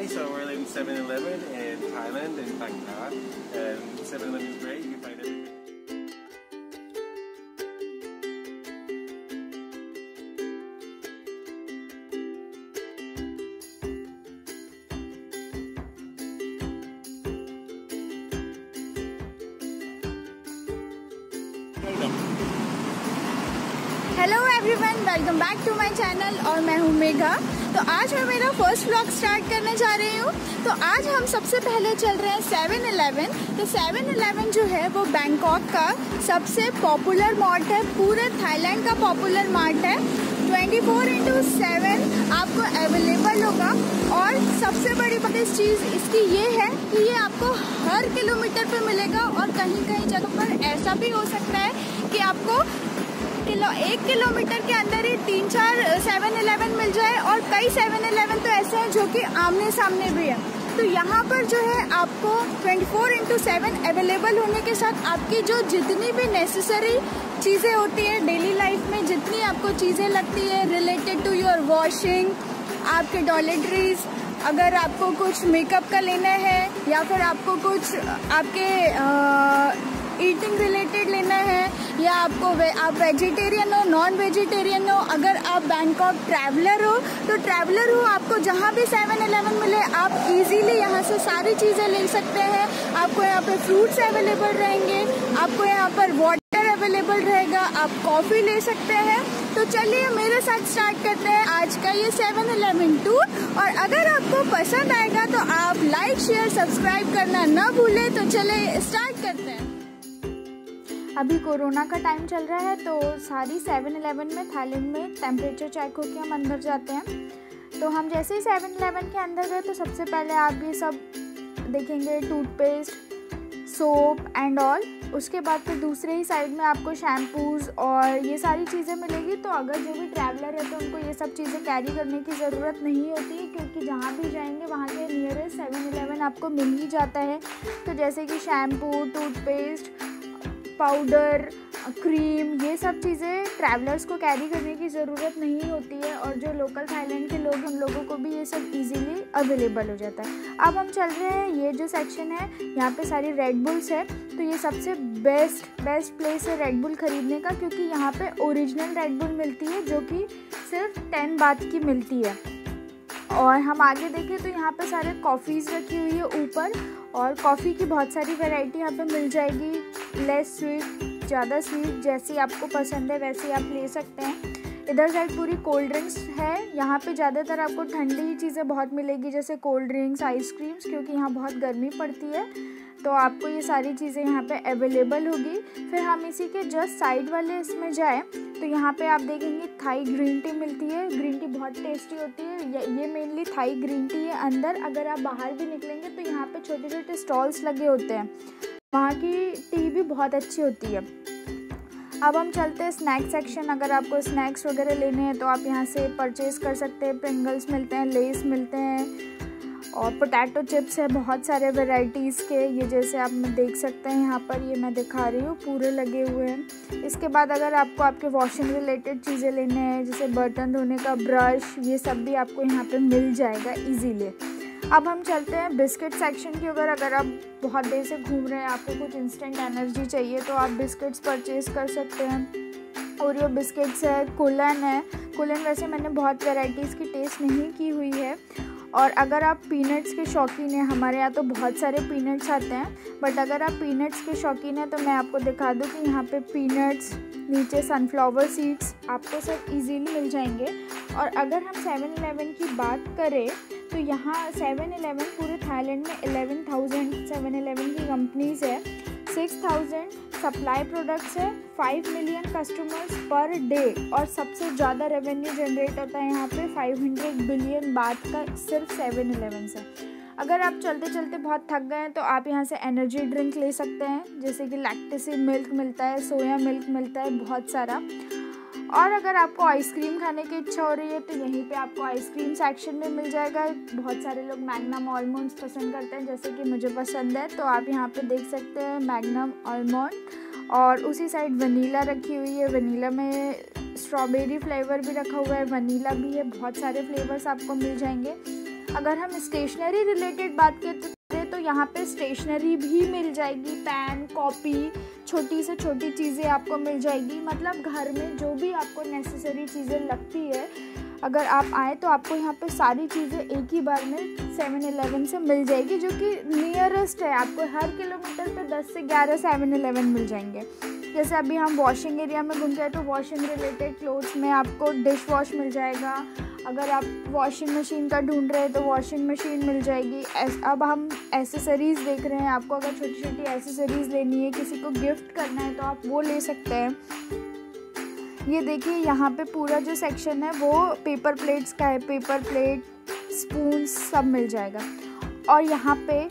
Hi, so we're in 7-Eleven in Thailand, in Bangkok, and 7-Eleven is great. You find everything. Hello everyone, welcome back to my channel और मैं हूँ मेघा। तो आज मैं मेरा first vlog start करने जा रही हूँ। तो आज हम सबसे पहले चल रहे हैं 7-Eleven। तो 7-Eleven जो है वो बैंकॉक का सबसे पॉपुलर मार्ट है, पूरे थाईलैंड का पॉपुलर मार्ट है। 24/7 आपको अवेलेबल होगा। और सबसे बड़ी बात इस चीज़ इसकी ये है कि ये आपको हर किलोमीटर पे मिलेगा और कहीं कहीं जगह पर ऐसा भी हो सकता है कि आपको 1 किलोमीटर के अंदर ही 3-4 7-Eleven मिल जाए। और कई 7-Eleven तो ऐसे हैं जो कि आमने सामने भी है। तो यहाँ पर जो है आपको 24/7 अवेलेबल होने के साथ आपकी जो जितनी भी नेसेसरी चीज़ें होती है डेली लाइफ में, जितनी आपको चीज़ें लगती है रिलेटेड टू योर वॉशिंग, आपके टॉयलेटरीज, अगर आपको कुछ मेकअप का लेना है या फिर आपको कुछ आपके ईटिंग रिलेटेड लेना है, या आपको आप वेजिटेरियन हो, नॉन वेजिटेरियन हो, अगर आप बैंकॉक ट्रैवलर हो तो ट्रैवलर हो, आपको जहाँ भी 7-Eleven मिले आप इजीली यहाँ से सारी चीज़ें ले सकते हैं। आपको यहाँ पर फ्रूट्स अवेलेबल रहेंगे, आपको यहाँ पर वाटर अवेलेबल रहेगा, आप कॉफ़ी ले सकते हैं। तो चलिए मेरे साथ स्टार्ट करते हैं आज का ये 7-Eleven टूर। और अगर आपको पसंद आएगा तो आप लाइक, शेयर, सब्सक्राइब करना ना भूलें। तो चलिए स्टार्ट करते हैं। अभी कोरोना का टाइम चल रहा है तो सारी 7-Eleven में थाईलैंड में टेम्परेचर चेक होकर हम अंदर जाते हैं। तो हम जैसे ही 7-Eleven के अंदर गए तो सबसे पहले आप ये सब देखेंगे, टूथपेस्ट, सोप एंड ऑल। उसके बाद फिर दूसरे ही साइड में आपको शैम्पूज़ और ये सारी चीज़ें मिलेगी। तो अगर जो भी ट्रैवलर है तो उनको ये सब चीज़ें कैरी करने की ज़रूरत नहीं होती है, क्योंकि जहाँ भी जाएंगे वहाँ के नियरेस्ट 7-Eleven आपको मिल ही जाता है। तो जैसे कि शैम्पू, टूथपेस्ट, पाउडर, क्रीम, ये सब चीज़ें ट्रैवलर्स को कैरी करने की ज़रूरत नहीं होती है। और जो लोकल थाईलैंड के लोग, हम लोगों को भी ये सब इजीली अवेलेबल हो जाता है। अब हम चल रहे हैं, ये जो सेक्शन है यहाँ पे सारी रेड बुल्स है। तो ये सबसे बेस्ट प्लेस है रेड बुल ख़रीदने का, क्योंकि यहाँ पे ओरिजिनल रेड बुल मिलती है जो कि सिर्फ 10 बात की मिलती है। और हम आगे देखें तो यहाँ पे सारे कॉफ़ीज़ रखी हुई है ऊपर, और कॉफ़ी की बहुत सारी वैरायटी यहाँ पे मिल जाएगी। लेस स्वीट, ज़्यादा स्वीट, जैसी आपको पसंद है वैसे आप ले सकते हैं। इधर साइड पूरी कोल्ड ड्रिंक्स है। यहाँ पे ज़्यादातर आपको ठंडी ही चीज़ें बहुत मिलेगी, जैसे कोल्ड ड्रिंक्स, आइसक्रीम्स, क्योंकि यहाँ बहुत गर्मी पड़ती है। तो आपको ये सारी चीज़ें यहाँ पे अवेलेबल होगी। फिर हम इसी के जस्ट साइड वाले इसमें जाएँ तो यहाँ पे आप देखेंगे थाई ग्रीन टी मिलती है। ग्रीन टी बहुत टेस्टी होती है। ये मेनली थाई ग्रीन टी है। अंदर अगर आप बाहर भी निकलेंगे तो यहाँ पे छोटे छोटे स्टॉल्स लगे होते हैं, वहाँ की टी भी बहुत अच्छी होती है। अब हम चलते हैं स्नैक सेक्शन। अगर आपको स्नैक्स वगैरह लेने हैं तो आप यहाँ से परचेज़ कर सकते हैं। प्रिंगल्स मिलते हैं, लेस मिलते हैं, और पोटैटो चिप्स है बहुत सारे वैरायटीज़ के। ये जैसे आप देख सकते हैं यहाँ पर, ये मैं दिखा रही हूँ, पूरे लगे हुए हैं। इसके बाद अगर आपको आपके वॉशिंग रिलेटेड चीज़ें लेने हैं, जैसे बर्तन धोने का ब्रश, ये सब भी आपको यहाँ पे मिल जाएगा इजीली। अब हम चलते हैं बिस्किट सेक्शन की। अगर आप बहुत देर से घूम रहे हैं, आपको कुछ इंस्टेंट एनर्जी चाहिए तो आप बिस्किट्स परचेज़ कर सकते हैं। ओरियो बिस्किट्स है, कुलन है। कुलन वैसे मैंने बहुत वैरायटीज़ की टेस्ट नहीं की हुई है। और अगर आप पीनट्स के शौकीन हैं, हमारे यहाँ तो बहुत सारे पीनट्स आते हैं, बट अगर आप पीनट्स के शौकीन हैं तो मैं आपको दिखा दूँ कि यहाँ पे पीनट्स, नीचे सनफ्लावर सीड्स आपको सब इजीली मिल जाएंगे। और अगर हम 7-Eleven की बात करें तो यहाँ 7-Eleven पूरे थाईलैंड में 11,000 7-Eleven की कंपनीज़ है, 6,000 सप्लाई प्रोडक्ट्स है, 5 मिलियन कस्टमर्स पर डे, और सबसे ज़्यादा रेवेन्यू जनरेट होता है यहाँ पे 500 बिलियन बात का सिर्फ 7-Eleven से। अगर आप चलते चलते बहुत थक गए हैं तो आप यहाँ से एनर्जी ड्रिंक ले सकते हैं, जैसे कि लैक्टेसी मिल्क मिलता है, सोया मिल्क मिलता है, बहुत सारा। और अगर आपको आइसक्रीम खाने की इच्छा हो रही है तो यहीं पे आपको आइसक्रीम सेक्शन में मिल जाएगा। बहुत सारे लोग मैग्नम आलमंड्स पसंद करते हैं, जैसे कि मुझे पसंद है, तो आप यहाँ पे देख सकते हैं मैग्नम आलमंड। और उसी साइड वनीला रखी हुई है, वनीला में स्ट्रॉबेरी फ्लेवर भी रखा हुआ है, वनीला भी है, बहुत सारे फ्लेवर्स आपको मिल जाएंगे। अगर हम स्टेशनरी रिलेटेड बात करें तो यहाँ पे स्टेशनरी भी मिल जाएगी, पेन, कॉपी, छोटी से छोटी चीज़ें आपको मिल जाएगी। मतलब घर में जो भी आपको नेसेसरी चीज़ें लगती है, अगर आप आए तो आपको यहाँ पे सारी चीज़ें एक ही बार में 7-Eleven से मिल जाएगी, जो कि नियरेस्ट है। आपको हर किलोमीटर पे 10 से 11 7-Eleven मिल जाएंगे। जैसे अभी हम वॉशिंग एरिया में घूम गए तो वॉशिंग रिलेटेड क्लोथ्स में आपको डिश वॉश मिल जाएगा। अगर आप वॉशिंग मशीन का ढूंढ रहे हैं तो वॉशिंग मशीन मिल जाएगी। अब हम एसेसरीज़ देख रहे हैं, आपको अगर छोटी छोटी एसेसरीज़ लेनी है, किसी को गिफ्ट करना है तो आप वो ले सकते हैं। ये देखिए यहाँ पे पूरा जो सेक्शन है वो पेपर प्लेट्स का है। पेपर प्लेट, स्पून सब मिल जाएगा। और यहाँ पे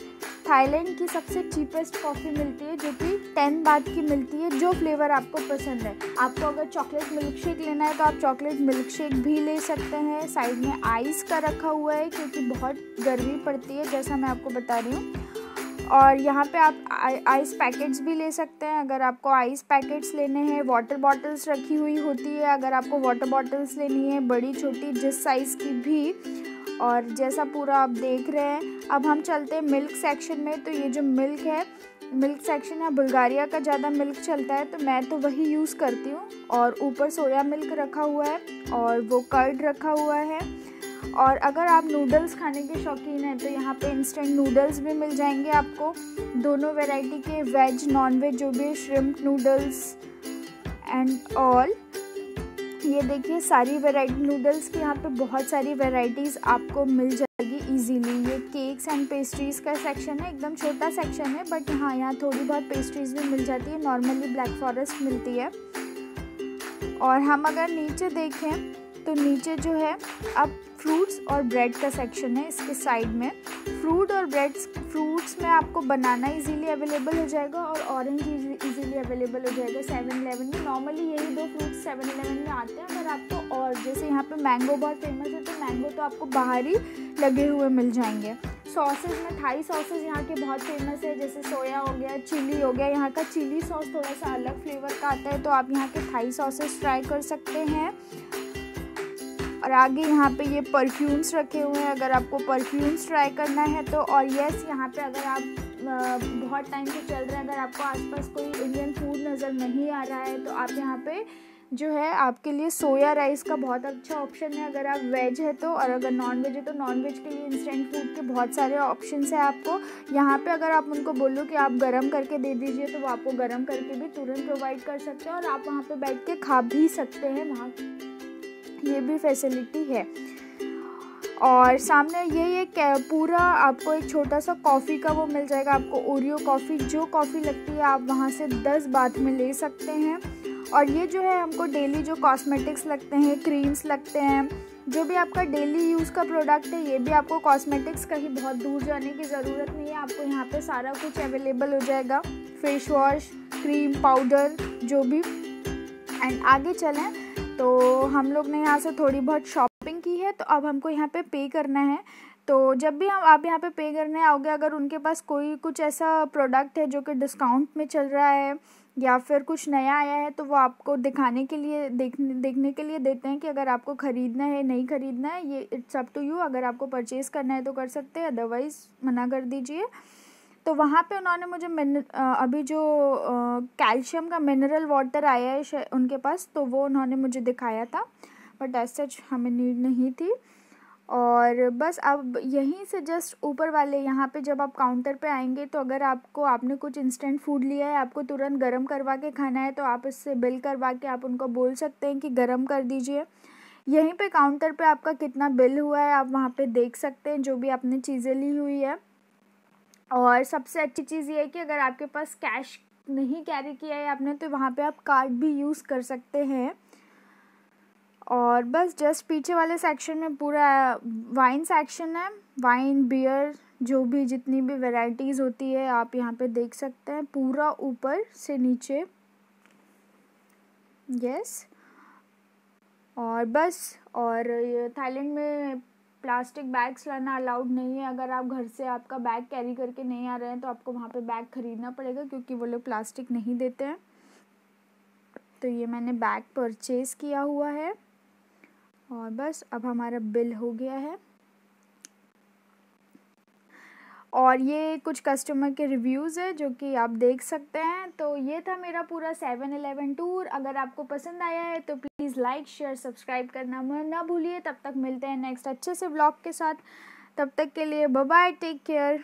थाईलैंड की सबसे चीपेस्ट कॉफ़ी मिलती है, जो कि 10 बात की मिलती है, जो फ्लेवर आपको पसंद है। आपको अगर चॉकलेट मिल्क शेक लेना है तो आप चॉकलेट मिल्क शेक भी ले सकते हैं। साइड में आइस का रखा हुआ है, क्योंकि बहुत गर्मी पड़ती है, जैसा मैं आपको बता रही हूँ। और यहाँ पे आप आइस पैकेट्स भी ले सकते हैं, अगर आपको आइस पैकेट्स लेने हैं। वाटर बॉटल्स रखी हुई होती है, अगर आपको वाटर बॉटल्स लेनी है, बड़ी छोटी जिस साइज़ की भी। और जैसा पूरा आप देख रहे हैं, अब हम चलते हैं मिल्क सेक्शन में। तो ये जो मिल्क है, मिल्क सेक्शन है, बुल्गारिया का ज़्यादा मिल्क चलता है, तो मैं तो वही यूज़ करती हूँ। और ऊपर सोया मिल्क रखा हुआ है और वो कर्ड रखा हुआ है। और अगर आप नूडल्स खाने के शौकीन हैं तो यहाँ पे इंस्टेंट नूडल्स भी मिल जाएंगे आपको, दोनों वैरायटी के, वेज नॉन वेज जो भी, श्रिम्प नूडल्स एंड ऑल। ये देखिए सारी वैरायटी नूडल्स की यहाँ पे बहुत सारी वैरायटीज़ आपको मिल जाएगी इजीली। ये केक्स एंड पेस्ट्रीज़ का सेक्शन है, एकदम छोटा सेक्शन है, बट हाँ यहाँ थोड़ी बहुत पेस्ट्रीज़ भी मिल जाती है। नॉर्मली ब्लैक फॉरेस्ट मिलती है। और हम अगर नीचे देखें तो नीचे जो है अब फ्रूट्स और ब्रेड का सेक्शन है इसके साइड में। फ्रूट और फ्रूट्स में आपको बनाना इजीली अवेलेबल हो जाएगा और ऑरेंज इजीली अवेलेबल हो जाएगा 7-Eleven में। नॉर्मली यही दो फ्रूट्स 7-Eleven में आते हैं। अगर आपको और जैसे यहाँ पे मैंगो बहुत फेमस है, तो मैंगो तो आपको बाहर ही लगे हुए मिल जाएंगे। सॉसेज में थाई सॉसेज यहाँ के बहुत फेमस है, जैसे सोया हो गया, चिली हो गया। यहाँ का चिली सॉस थोड़ा सा अलग फ्लेवर का आता है, तो आप यहाँ के थाई सॉसेज ट्राई कर सकते हैं। और आगे यहाँ पे ये परफ्यूम्स रखे हुए हैं, अगर आपको परफ्यूम्स ट्राई करना है तो। और यस, यहाँ पे अगर आप बहुत टाइम से चल रहे हैं, अगर आपको आसपास कोई इंडियन फूड नज़र नहीं आ रहा है तो आप यहाँ पे जो है आपके लिए सोया राइस का बहुत अच्छा ऑप्शन है, अगर आप वेज है तो। और अगर नॉन वेज है तो नॉन वेज के लिए इंस्टेंट फूड के बहुत सारे ऑप्शंस हैं आपको यहाँ पे। अगर आप उनको बोलो कि आप गरम करके दे दीजिए तो वो आपको गरम करके भी तुरंत प्रोवाइड कर सकते हैं, और आप वहाँ पे बैठ के खा भी सकते हैं, वहाँ ये भी फैसिलिटी है। और सामने यही एक पूरा आपको एक छोटा सा कॉफ़ी का वो मिल जाएगा। आपको ओरियो कॉफ़ी, जो कॉफ़ी लगती है आप वहाँ से 10 बात में ले सकते हैं। और ये जो है हमको डेली जो कॉस्मेटिक्स लगते हैं, क्रीम्स लगते हैं, जो भी आपका डेली यूज़ का प्रोडक्ट है, ये भी आपको कॉस्मेटिक्स कहीं बहुत दूर जाने की ज़रूरत नहीं है, आपको यहाँ पे सारा कुछ अवेलेबल हो जाएगा। फेस वॉश, क्रीम, पाउडर, जो भी। एंड आगे चलें तो हम लोग ने यहाँ से थोड़ी बहुत शॉपिंग की है, तो अब हमको यहाँ पे पे करना है। तो जब भी आप यहाँ पे पे करने आओगे, अगर उनके पास कोई कुछ ऐसा प्रोडक्ट है जो कि डिस्काउंट में चल रहा है या फिर कुछ नया आया है, तो वो आपको दिखाने के लिए, देखने के लिए देते हैं कि अगर आपको ख़रीदना है नहीं ख़रीदना है, ये इट्स अप टू यू। अगर आपको परचेज़ करना है तो कर सकते हैं, अदरवाइज़ मना कर दीजिए। तो वहाँ पे उन्होंने मुझे अभी जो कैल्शियम का मिनरल वाटर आया है उनके पास, तो वो उन्होंने मुझे दिखाया था, बट एज सच हमें नीड नहीं थी। और बस अब यहीं से जस्ट ऊपर वाले यहाँ पे जब आप काउंटर पे आएंगे, तो अगर आपने कुछ इंस्टेंट फूड लिया है, आपको तुरंत गर्म करवा के खाना है, तो आप इससे बिल करवा के आप उनको बोल सकते हैं कि गर्म कर दीजिए। यहीं पे काउंटर पे आपका कितना बिल हुआ है आप वहाँ पे देख सकते हैं, जो भी आपने चीज़ें ली हुई है। और सबसे अच्छी चीज़ ये है कि अगर आपके पास कैश नहीं कैरी किया है आपने, तो वहाँ पे आप कार्ड भी यूज़ कर सकते हैं। और बस जस्ट पीछे वाले सेक्शन में पूरा वाइन सेक्शन है, वाइन, बियर, जो भी जितनी भी वैरायटीज़ होती है आप यहाँ पे देख सकते हैं, पूरा ऊपर से नीचे। यस। और बस, और थाईलैंड में प्लास्टिक बैग्स लाना अलाउड नहीं है। अगर आप घर से आपका बैग कैरी करके नहीं आ रहे हैं तो आपको वहाँ पे बैग ख़रीदना पड़ेगा, क्योंकि वो लोग प्लास्टिक नहीं देते हैं। तो ये मैंने बैग परचेज़ किया हुआ है। और बस अब हमारा बिल हो गया है। और ये कुछ कस्टमर के रिव्यूज़ है जो कि आप देख सकते हैं। तो ये था मेरा पूरा 7-Eleven टूर। अगर आपको पसंद आया है तो प्लीज़ लाइक शेयर सब्सक्राइब करना ना भूलिए। तब तक मिलते हैं नेक्स्ट अच्छे से व्लॉग के साथ। तब तक के लिए बाय बाय, टेक केयर।